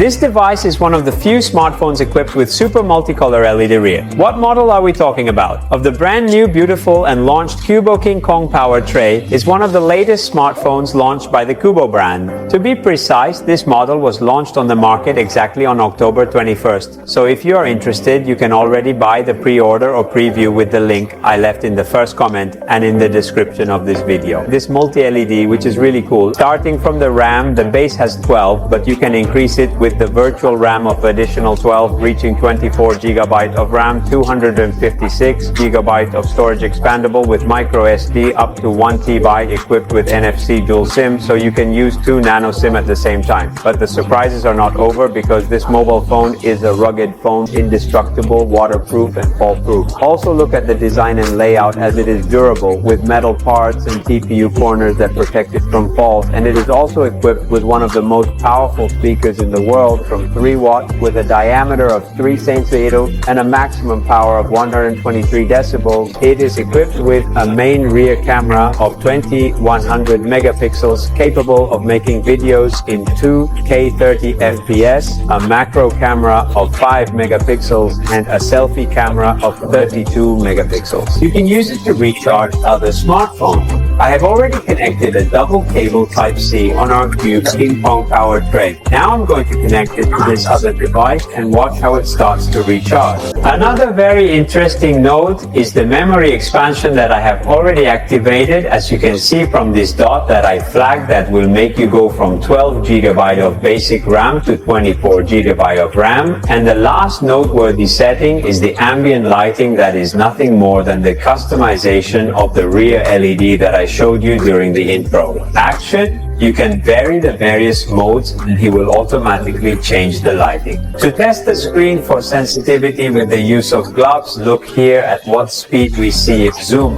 This device is one of the few smartphones equipped with super multicolor LED rear. What model are we talking about? Of the brand new, beautiful and launched CUBOT KINKKONG POWER tray is one of the latest smartphones launched by the CUBOT brand. To be precise, this model was launched on the market exactly on October 21st. So if you are interested, you can already buy the pre-order or preview with the link I left in the first comment and in the description of this video. This multi-LED, which is really cool, starting from the RAM, the base has 12, but you can increase it with the virtual RAM of additional 12, reaching 24 GB of RAM, 256 GB of storage expandable with MicroSD up to 1 TB equipped with NFC dual SIM, so you can use 2 nano SIM at the same time. But the surprises are not over, because this mobile phone is a rugged phone, indestructible, waterproof and fall-proof. Also look at the design and layout, as it is durable with metal parts and TPU corners that protect it from falls, and it is also equipped with one of the most powerful speakers in the world, from 3 watts with a diameter of 3 cm and a maximum power of 123 decibels. It is equipped with a main rear camera of 2100 megapixels, capable of making videos in 2K 30 FPS, a macro camera of 5 megapixels and a selfie camera of 32 megapixels. You can use it to recharge other smartphones. I have already connected a double cable Type-C on our CUBOT KINKKONG POWER tray. Now I'm going to connect it to this other device and watch how it starts to recharge. Another very interesting note is the memory expansion that I have already activated. As you can see from this dot that I flagged, that will make you go from 12 GB of basic RAM to 24 GB of RAM. And the last noteworthy setting is the ambient lighting, that is nothing more than the customization of the rear LED that I showed you during the intro. Action. You can vary the various modes and he will automatically change the lighting. To test the screen for sensitivity with the use of gloves, look here at what speed we see it zoom.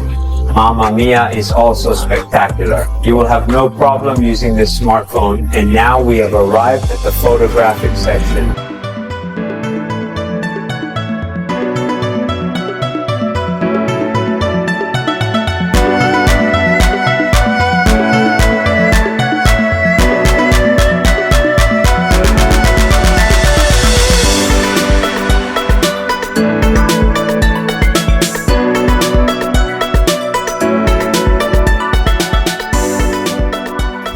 Mamma mia, is also spectacular. You will have no problem using this smartphone. And now we have arrived at the photographic section.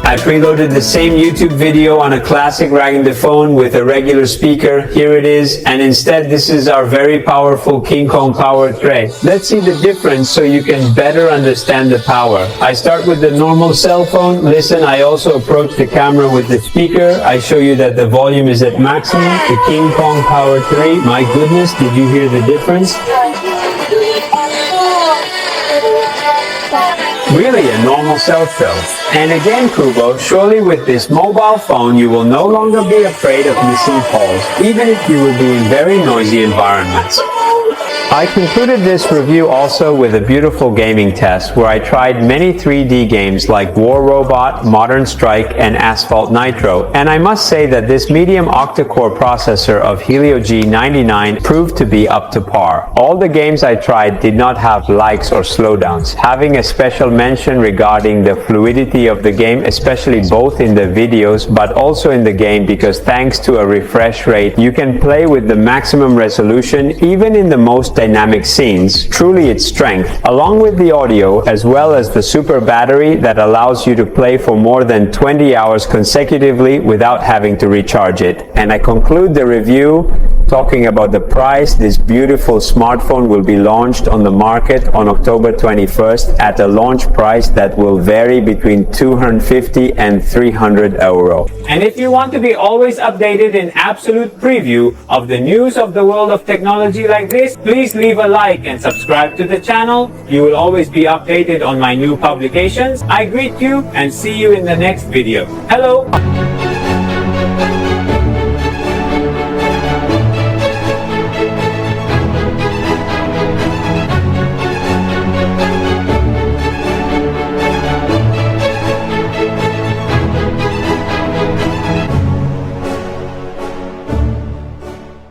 I preloaded the same YouTube video on a classic Rag & phone with a regular speaker. Here it is, and instead this is our very powerful KINKKONG POWER tray. Let's see the difference so you can better understand the power. I start with the normal cell phone. Listen, I also approach the camera with the speaker. I show you that the volume is at maximum. The KINKKONG POWER 3, my goodness, did you hear the difference? Really a normal cell phone. And again, CUBOT, surely with this mobile phone you will no longer be afraid of missing calls, even if you will be in very noisy environments. I concluded this review also with a beautiful gaming test where I tried many 3D games like War Robot, Modern Strike and Asphalt Nitro, and I must say that this medium octa-core processor of Helio G99 proved to be up to par. All the games I tried did not have lags or slowdowns, having a special mention regarding the fluidity of the game, especially both in the videos but also in the game, because thanks to a refresh rate you can play with the maximum resolution even in the most dynamic scenes. Truly its strength, along with the audio as well as the super battery that allows you to play for more than 20 hours consecutively without having to recharge it. And I conclude the review talking about the price. This beautiful smartphone will be launched on the market on October 21st at a launch price that will vary between 250 and 300 euro. And if you want to be always updated in absolute preview of the news of the world of technology like this, please leave a like and subscribe to the channel. You will always be updated on my new publications. I greet you and see you in the next video. Hello!